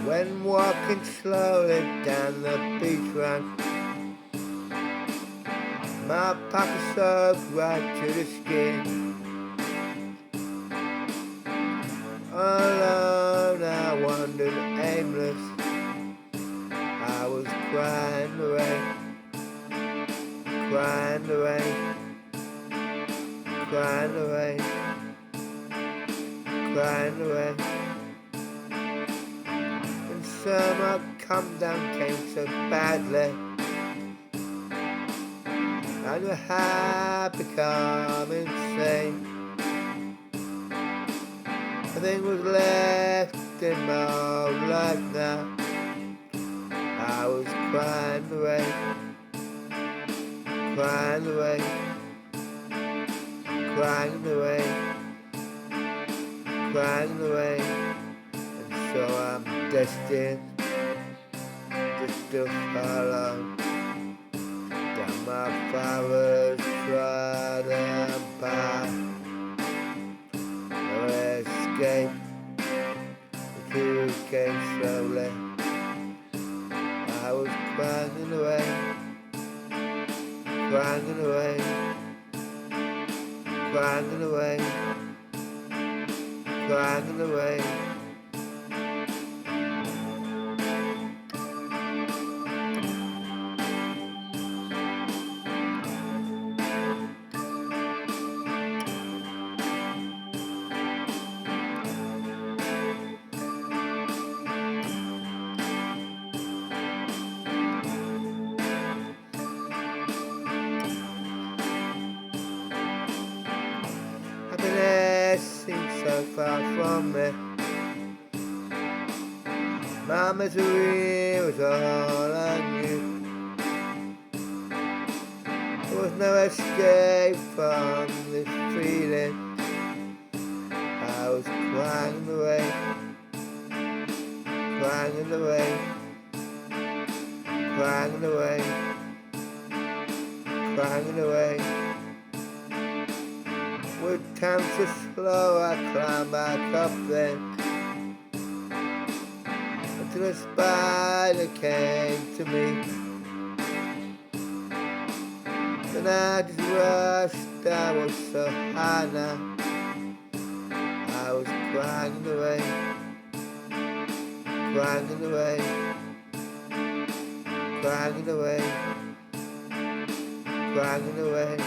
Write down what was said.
when walking slowly down the beach run. My pocket soaked right to the skin. Alone I wandered aimless. I was crying the rain, crying the rain, crying the rain, crying the rain. And so my come down came so badly, and I had become insane. Nothing was left in my old life now. I was crying the rain, crying the rain, crying the rain, crying the rain. And so I'm destined to still follow down my father's trodden path. No escape, the truth came slowly. I was crying in the rain, crying in the rain, crying in the rain, crying in the rain. Happiness seems so far from me. My misery was all I knew. There was no escape from this feeling. I was crying in the rain, crying in the rain, crying in the rain, crying in the rain. With time so slow I climbed back up then, until a spider came to me. Then I just rushed, I was so high now. I was crying in the rain, crying in the rain, crying in the rain, crying in the rain.